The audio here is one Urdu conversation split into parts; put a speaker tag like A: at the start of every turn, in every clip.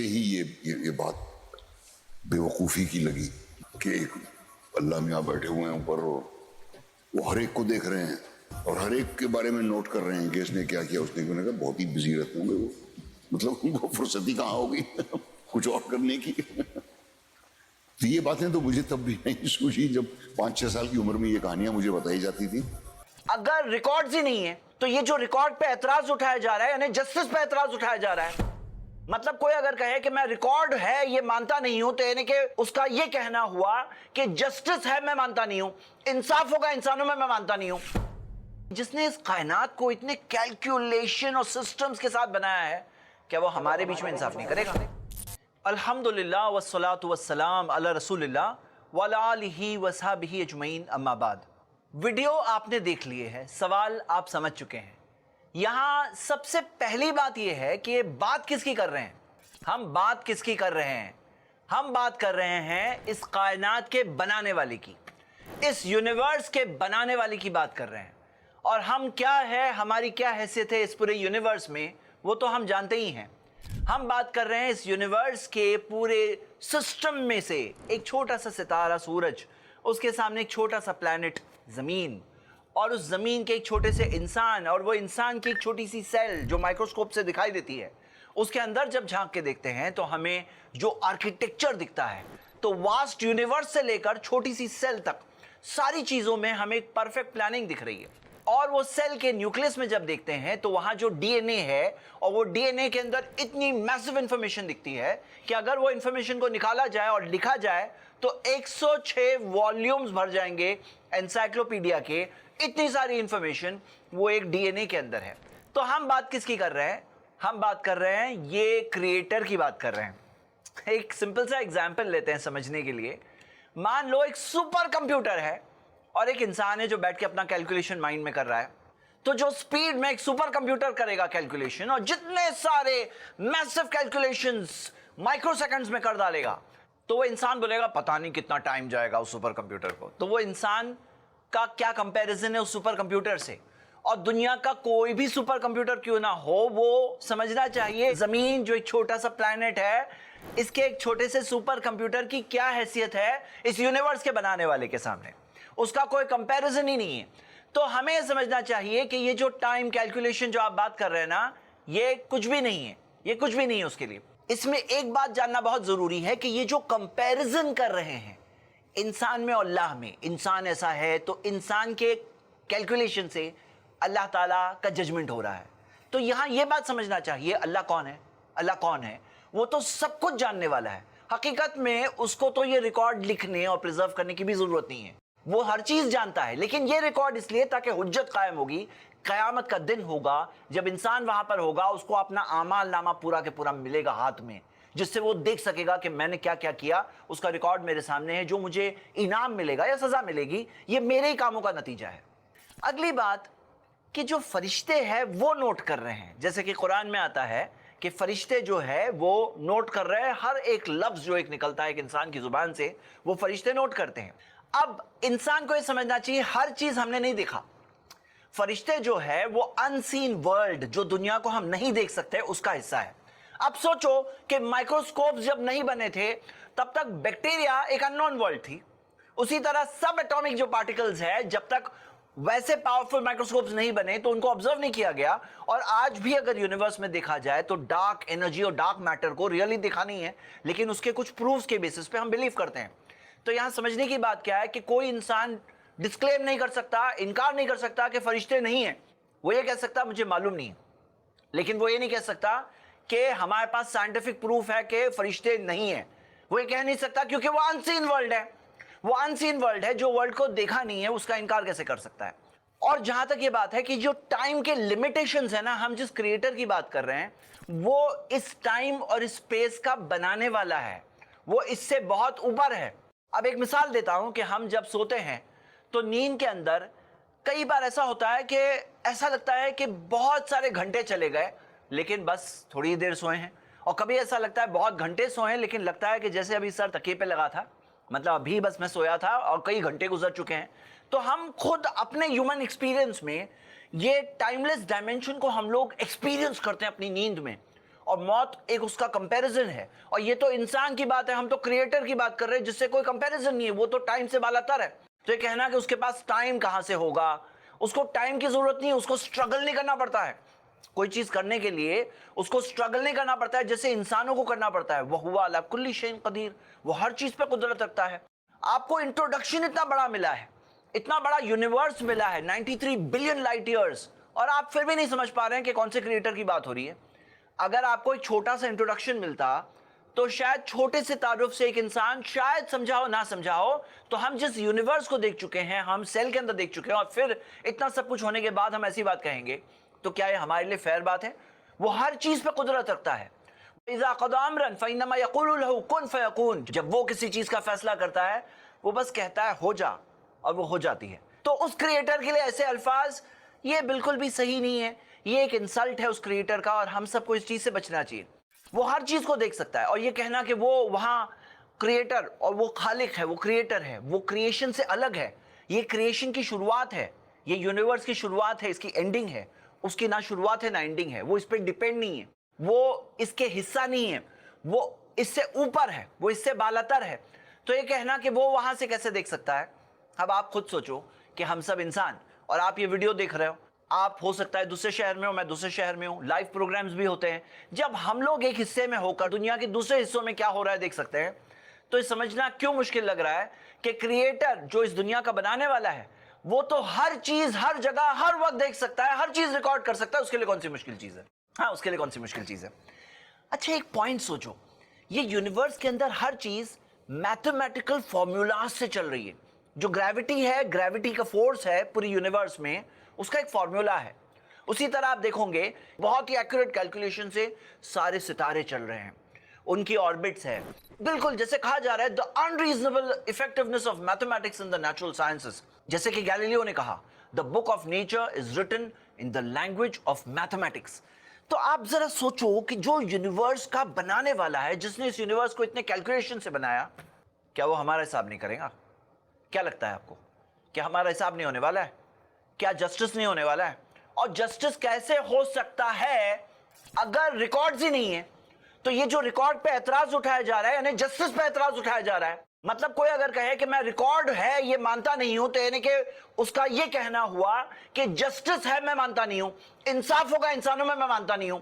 A: ہی یہ بات بیوقوفی کی لگی کہ ایک اللہ میاں بیٹھے ہوئے ہیں اوپر اور وہ ہر ایک کو دیکھ رہے ہیں اور ہر ایک کے بارے میں نوٹ کر رہے ہیں کہ اس نے کیا کیا، اس نے کہا بہت ہی بزی رہتے ہوں گے وہ، مطلب ان کو فرصتی کہاں ہوگی کچھ اور کرنے کی۔ تو یہ باتیں تو مجھے تب بھی نہیں سوچی جب 5-6 سال کی عمر میں یہ کہانیاں مجھے بتائی جاتی تھی۔
B: اگر ریکارڈز ہی نہیں ہے تو یہ جو ریکارڈ پہ اعتراض اٹھایا جا رہا ہے، یعنی جسٹس پہ اعتراض اٹھایا جا رہا ہے، مطلب کوئی اگر کہے کہ میں ریکارڈ ہے یہ مانتا نہیں ہوں، تو یعنی کہ اس کا یہ کہنا ہوا کہ جسٹس ہے میں مانتا نہیں ہوں، انصاف ہوگا انسانوں میں مانتا نہیں ہوں۔ جس نے اس کائنات کو اتنے کیلکولیشن اور سسٹمز کے ساتھ بنایا ہے، کیا وہ ہمارے بیچ میں انصاف نہیں کرے گا؟ الحمدللہ والصلاة والسلام علی رسول اللہ وعلی آلہ وصحبہ اجمعین، اما بعد۔ ویڈیو آپ نے دیکھ لیے ہے، سوال آپ سمجھ چکے ہیں۔ یہاں سب سے پہلی بات یہ ہے کہ بات کس کی کر رہے ہیں؟ ہم بات کس کی کر رہے ہیں؟ ہم بات کر رہے ہیں اس کائنات کے بنانے والے کی، اس یونیورس کے بنانے والے کی بات کر رہے ہیں۔ اور ہم کیا ہے، ہماری کیا حیثیت ہے اس پورے یونیورس میں، وہ تو ہم جانتے ہی ہیں۔ ہم بات کر رہے ہیں اس یونیورس کے پورے سسٹم میں سے ایک چھوٹا سا ستارہ سورج، اس کے سامنے ایک چھوٹا سا پلانٹ زمین، اور اس زمین کے ایک چھوٹے سے انسان، اور وہ انسان کی ایک چھوٹی سی سیل جو مائکروسکوپ سے دکھائی دیتی ہے، اس کے اندر جب جھانک کے دیکھتے ہیں تو ہمیں جو آرکیٹیکچر دکھتا ہے، تو واسٹ یونیورس سے لے کر چھوٹی سی سیل تک ساری چیزوں میں ہمیں ایک پرفیکٹ پلاننگ دکھ رہی ہے۔ اور وہ سیل کے نیوکلیس میں جب دیکھتے ہیں تو وہاں جو ڈی این اے ہے، اور وہ ڈی این اے کے اندر اتنی میسو انفارمیشن دکھتی ہے کہ اگر وہ انفارمیشن کو نکالا جائے اور لکھا جائے تو 106 والیومز بھر جائیں گے انسائکلوپیڈیا کے، اتنی ساری انفارمیشن وہ ایک ڈی این اے کے اندر ہے۔ تو ہم بات کس کی کر رہے ہیں؟ ہم بات کر رہے ہیں یہ کریٹر کی بات کر رہے ہیں۔ ایک سمپل سا ایگزامپل لیتے ہیں سمجھنے کے لیے۔ مان لو ایک سپر کمپیوٹر ہے اور ایک انسان ہے جو بیٹھ کے اپنا کیلکولیشن مائنڈ میں کر رہا ہے۔ تو جو سپیڈ میں ایک سپر کمپیوٹر کرے گا کیلکولیشن، اور جتنے سارے میسو کیلکولیشنز مائکرو سیکنڈز میں کر ڈالے گا، تو وہ انسان بولے گا پتہ نہیں کتنا ٹائم جائے گا اس سپر کمپیوٹر کو۔ تو وہ انسان کا کیا کمپیریزن ہے اس سپر کمپیوٹر سے؟ اور دنیا کا کوئی بھی سپر کمپیوٹر کیوں نہ ہو، وہ سمجھنا چاہیے زمین جو ایک چھوٹا سا پلانٹ ہے، اس کے ایک چھوٹے سے سپر کمپیوٹر کی کیا حیثیت ہے اس یونیورس کے بنانے والے کے سامنے۔ اس کا کوئی کمپیریزن ہی نہیں ہے۔ تو ہمیں یہ سمجھنا چاہیے کہ یہ جو ٹائم کیلکولیشن جو آپ بات کر رہے ہیں نا، یہ کچھ بھی نہیں ہے، یہ کچھ بھی نہیں ہے اس کے لیے۔ اس میں ایک بات جاننا بہت ضروری ہے کہ یہ جو کمپیریزن کر رہے ہیں انسان میں اور اللہ میں، انسان ایسا ہے تو انسان کے کیلکولیشن سے اللہ تعالیٰ کا ججمنٹ ہو رہا ہے۔ تو یہاں یہ بات سمجھنا چاہیے اللہ کون ہے؟ اللہ کون ہے؟ وہ تو سب کچھ جاننے والا ہے۔ حقیقت میں اس کو تو یہ ریکارڈ لکھنے اور پریزرو کرنے کی بھی ضرورت نہیں ہے، وہ ہر چیز جانتا ہے، لیکن یہ ریکارڈ اس لیے تاکہ حجت قائم ہوگی، قیامت کا دن ہوگا جب انسان وہاں پر ہوگا، اس کو اپنا اعمال نامہ پورا کے پورا ملے گا ہاتھ میں، جس سے وہ دیکھ سکے گا کہ میں نے کیا کیا کیا، اس کا ریکارڈ میرے سامنے ہے، جو مجھے انعام ملے گا یا سزا ملے گی یہ میرے ہی کاموں کا نتیجہ ہے۔ اگلی بات کہ جو فرشتے ہیں وہ نوٹ کر رہے ہیں، جیسے کہ قرآن میں آتا ہے کہ فرشتے جو ہے وہ نوٹ کر رہے ہیں، ہر ایک لفظ جو ایک نکلتا ہے ایک انسان کی زبان سے وہ فرشتے نوٹ کرتے ہیں۔ اب انسان کو یہ سمجھنا چاہیے ہر چیز ہم نے نہیں دیکھا۔ فرشتے جو ہے وہ ان سین ورلڈ، جو دنیا کو ہم نہیں دیکھ سکتے، اس کا حصہ ہے۔ اب سوچو کہ مائکروسکوپس جب نہیں بنے تھے تب تک بیکٹیریا ایک ان نون ورلڈ تھی، اسی طرح سب ایٹامک جو پارٹیکلز ہیں جب تک ویسے پاورفل مائکروسکوپس نہیں بنے تو ان کو آبزرو نہیں کیا گیا۔ اور آج بھی اگر یونیورس میں دیکھا جائے تو ڈارک انرجی اور ڈارک میٹر کو ریئلی دیکھا نہیں ہے، لیکن اس کے کچھ پروفز کے بیسس پہ ہم بلیو کرتے ہیں۔ تو یہاں سمجھنے کی بات کیا ہے کہ کوئی انسان ڈسکلیم نہیں کر سکتا، انکار نہیں کر سکتا کہ فرشتے نہیں ہیں۔ وہ یہ کہہ سکتا مجھے معلوم نہیں ہے، لیکن وہ یہ نہیں کہہ سکتا کہ ہمارے پاس سائنٹیفک پروف ہے کہ فرشتے نہیں ہیں۔ وہ یہ کہہ نہیں سکتا کیونکہ وہ ان سین ورلڈ ہے، وہ ان سین ورلڈ ہے، جو ورلڈ کو دیکھا نہیں ہے اس کا انکار کیسے کر سکتا ہے؟ اور جہاں تک یہ بات ہے کہ جو ٹائم کے لیمیٹیشنز ہیں نا، ہم جس کریٹر کی بات کر رہے ہیں وہ اس ٹائم اور اس اسپیس کا بنانے والا ہے، وہ اس سے بہت اوپر ہے۔ اب ایک مثال دیتا ہوں کہ ہم جب سوتے ہیں تو نیند کے اندر کئی بار ایسا ہوتا ہے کہ ایسا لگتا ہے کہ بہت سارے گھنٹے چلے گئے لیکن بس تھوڑی دیر سوئے ہیں، اور کبھی ایسا لگتا ہے بہت گھنٹے سوئے ہیں لیکن لگتا ہے کہ جیسے ابھی سر تکیے پہ لگا تھا، مطلب ابھی بس میں سویا تھا اور کئی گھنٹے گزر چکے ہیں۔ تو ہم خود اپنے ہیومن ایکسپیرینس میں یہ ٹائم لیس ڈائمینشن کو ہم لوگ ایکسپیرینس کرتے ہیں اپنی نیند میں، اور موت ایک اس کا کمپیریزن ہے. اور یہ تو انسان کی بات ہے, ہم تو کریٹر کی بات کر رہے ہیں جس سے کوئی کمپیریزن نہیں ہے, وہ تو ٹائم سے بالاتر ہے. تو یہ کہنا کہ اس کے پاس ٹائم کہاں سے ہوگا, اس کو ٹائم کی ضرورت نہیں, اس کو سٹرگل نہیں کرنا پڑتا ہے. کوئی چیز کرنے کے لیے اس کو سٹرگل نہیں کرنا پڑتا ہے جیسے انسانوں کو کرنا پڑتا ہے. وَهُوَ عَلَى كُلِّ شَيْءٍ قَدِيرٌ, وہ ہر چیز پہ قدرت رکھتا ہے. آپ کو انٹروڈکشن اتنا بڑا ملا ہے, اتنا بڑا یونیورس ملا ہے, 93 بلین لائٹ ایئرز, اور آپ پھر بھی نہیں سمجھ پا رہے ہیں کہ کون سے کریٹر کی بات ہو رہی ہے. اگر آپ کو ایک چھوٹا سا انٹروڈکشن ملتا تو شاید چھوٹے سے تعارف سے ایک انسان شاید سمجھا ہو نہ سمجھا ہو, تو ہم جس یونیورس کو دیکھ چکے ہیں, ہم سیل کے اندر دیکھ چکے ہیں, اور پھر اتنا سب کچھ ہونے کے بعد ہم ایسی بات کہیں گے تو کیا یہ ہمارے لیے فیر بات ہے؟ وہ ہر چیز پہ قدرت رکھتا ہے. اذا قضى امرا فانما يقول له كن فيكون, جب وہ کسی چیز کا فیصلہ کرتا ہے وہ بس کہتا ہے ہو جا, اور وہ ہو جاتی ہے. تو اس کریٹر کے لیے ایسے الفاظ یہ بالکل بھی صحیح نہیں ہے, یہ ایک انسلٹ ہے اس کریٹر کا, اور ہم سب کو اس چیز سے بچنا چاہیے. وہ ہر چیز کو دیکھ سکتا ہے, اور یہ کہنا کہ وہ وہاں کریٹر اور وہ خالق ہے, وہ کریٹر ہے, وہ کریشن سے الگ ہے. یہ کریشن کی شروعات ہے, یہ یونیورس کی شروعات ہے, اس کی اینڈنگ ہے. اس کی نہ شروعات ہے نہ اینڈنگ ہے, وہ اس پہ ڈیپینڈ نہیں ہے, وہ اس کے حصہ نہیں ہے, وہ اس سے اوپر ہے, وہ اس سے بالاتر ہے. تو یہ کہنا کہ وہ وہاں سے کیسے دیکھ سکتا ہے؟ اب آپ خود سوچو کہ ہم سب انسان, اور آپ یہ ویڈیو دیکھ رہے ہو, آپ ہو سکتا ہے دوسرے شہر میں ہو, میں دوسرے شہر میں ہوں, لائیو پروگرامز بھی ہوتے ہیں. جب ہم لوگ ایک حصے میں ہو کر دنیا کے دوسرے حصوں میں کیا ہو رہا ہے دیکھ سکتے ہیں, تو یہ سمجھنا کیوں مشکل لگ رہا ہے کہ کریٹر جو اس دنیا کا بنانے والا ہے وہ تو ہر چیز, ہر جگہ, ہر وقت دیکھ سکتا ہے, ہر چیز ریکارڈ کر سکتا ہے. اس کے لیے کون سی مشکل چیز ہے؟ ہاں, اس کے لیے کون سی مشکل چیز ہے؟ اچھا ایک پوائنٹ سوچو, یہ یونیورس کے اندر ہر چیز میتھمیٹیکل فارمولاز سے چل رہی ہے. جو گریوٹی ہے, گریوٹی کا فورس ہے پوری یونیورس میں, اس کا ایک فارمولا ہے. اسی طرح آپ دیکھو گے بہت ہی ایکوریٹ کیلکولیشن سے سارے ستارے چل رہے ہیں, ان کی آربٹس ہے, بالکل جیسے کہا جا رہا ہے the unreasonable effectiveness of mathematics in the natural sciences. جیسے کہ گیلیلیو نے کہا the book of nature is written in the language of mathematics. تو آپ ذرا سوچو کہ جو یونیورس کا بنانے والا ہے, جس نے اس یونیورس کو اتنے کیلکولیشن سے بنایا, کیا وہ ہمارا حساب نہیں کرے گا؟ کیا لگتا ہے آپ کو, کیا ہمارا حساب نہیں ہونے والا ہے؟ کیا جسٹس نہیں ہونے والا ہے؟ اور جسٹس کیسے ہو سکتا ہے اگر ریکارڈز ہی نہیں ہے؟ تو یہ جو ریکارڈ پہ اعتراض اٹھایا جا رہا ہے, یعنی جسٹس پہ اعتراض اٹھایا جا رہا ہے, مطلب کوئی اگر کہے کہ میں ریکارڈ ہے یہ مانتا نہیں ہوں, تو یعنی کہ اس کا یہ کہنا ہوا کہ جسٹس ہے میں مانتا نہیں ہوں, انصاف ہوگا انسانوں میں مانتا نہیں ہوں.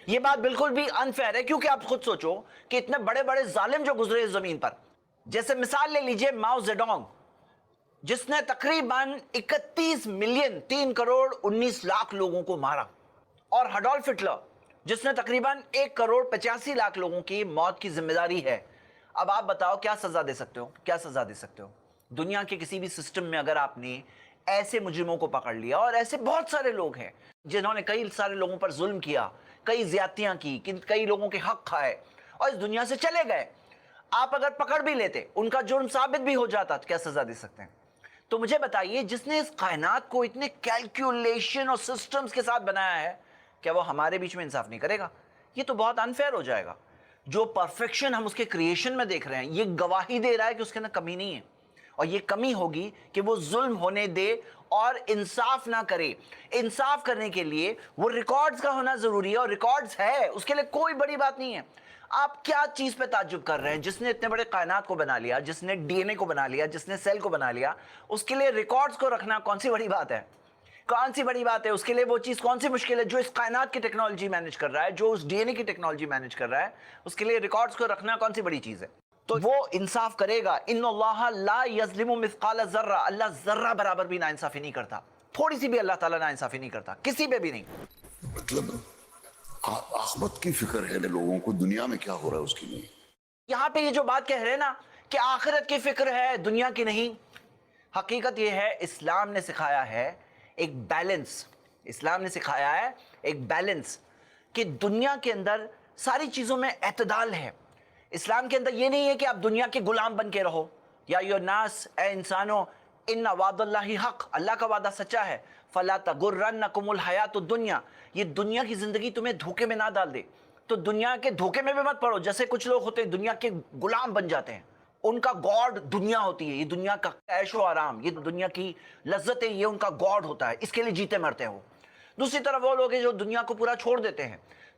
B: یہ بات بالکل بھی انفیئر ہے, کیونکہ آپ خود سوچو کہ اتنے بڑے بڑے ظالم جو گزرے اس زمین پر, جیسے مثال لے لیجئے ماؤ زیڈونگ, جس نے تقریباً 31 ملین 3 کروڑ 19 لاکھ لوگوں کو مارا, اور ہڈولف ہٹلر جس نے تقریباً 1 کروڑ 85 لاکھ لوگوں کی موت کی ذمہ داری ہے. اب آپ بتاؤ کیا سزا دے سکتے ہو, کیا سزا دے سکتے ہو؟ دنیا کے کسی بھی سسٹم میں اگر آپ نے ایسے مجرموں کو پکڑ لیا, اور ایسے بہت سارے لوگ ہیں جنہوں نے کئی سارے لوگوں پر ظلم کیا, کئی زیادتیاں کی, کئی لوگوں کے حق کھائے اور اس دنیا سے چلے گئے, آپ اگر پکڑ بھی لیتے, ان کا جرم ثابت بھی ہو جاتا, تو کیا سزا دے سکتے ہیں؟ تو مجھے بتائیے جس نے اس کائنات کو اتنے کیلکولیشن اور سسٹمز کے ساتھ بنایا ہے, کیا وہ ہمارے بیچ میں انصاف نہیں کرے گا؟ یہ تو بہت انفیئر ہو جائے گا. جو پرفیکشن ہم اس کے کریشن میں دیکھ رہے ہیں, یہ گواہی دے رہا ہے کہ اس کے اندر کمی نہیں ہے, اور یہ کمی ہوگی کہ وہ ظلم ہونے دے اور انصاف نہ کرے. انصاف کرنے کے لیے وہ ریکارڈز کا ہونا ضروری ہے, اور ریکارڈز ہے, اس کے لیے کوئی بڑی بات نہیں ہے. آپ کیا چیز پہ تعجب کر رہے ہیں؟ جس نے اتنے بڑے کائنات کو بنا لیا, جس نے ڈی این اے کو بنا لیا, جس نے سیل کو بنا لیا, اس کے لیے ریکارڈز کو رکھنا کون سی بڑی بات ہے؟ کون سی بڑی بات ہے؟ اس کے لیے وہ چیز کون سی مشکل ہے جو اس کائنات کی ٹیکنالوجی مینج کر رہا ہے, جو اس ڈی این اے کی ٹیکنالوجی مینج کر رہا ہے, اس کے لیے ریکارڈز کو رکھنا کون سی بڑی چیز ہے؟ تو وہ انصاف کرے گا. ان اللہ لا یظلم مثقال ذرہ, اللہ ذرہ برابر بھی ناانصافی نہیں کرتا, تھوڑی سی بھی اللہ تعالیٰ ناانصافی نہیں کرتا, کسی پہ بھی نہیں.
A: مطلب آخرت کی فکر ہے لوگوں کو, دنیا میں کیا ہو رہا ہے اس کی نہیں.
B: یہاں پہ یہ جو بات کہہ رہے ہیں نا کہ آخرت کی فکر ہے دنیا کی نہیں, حقیقت یہ ہے اسلام نے سکھایا ہے ایک بیلنس, اسلام نے سکھایا ہے ایک بیلنس, کہ دنیا کے اندر ساری چیزوں میں اعتدال ہے. اسلام کے اندر یہ نہیں ہے کہ آپ دنیا کے غلام بن کے رہو, یا ایھا الناس, اے انسانوں, ان وعد اللہ حق, اللہ کا وعدہ سچا ہے, فلا تغرنکم الحیات الدنیا, یہ دنیا کی زندگی تمہیں دھوکے میں نہ ڈال دے. تو دنیا کے دھوکے میں بھی مت پڑو, جیسے کچھ لوگ ہوتے ہیں دنیا کے غلام بن جاتے ہیں, ان کا گاڈ دنیا ہوتی ہے, یہ دنیا کا عیش و آرام, یہ دنیا کی لذتیں, یہ ان کا گاڈ ہوتا ہے, اس کے لیے جیتے مرتے ہیں وہ. دوسری طرف وہ لوگ ہیں جو دنیا کو پورا چھوڑ دیتے ہیں,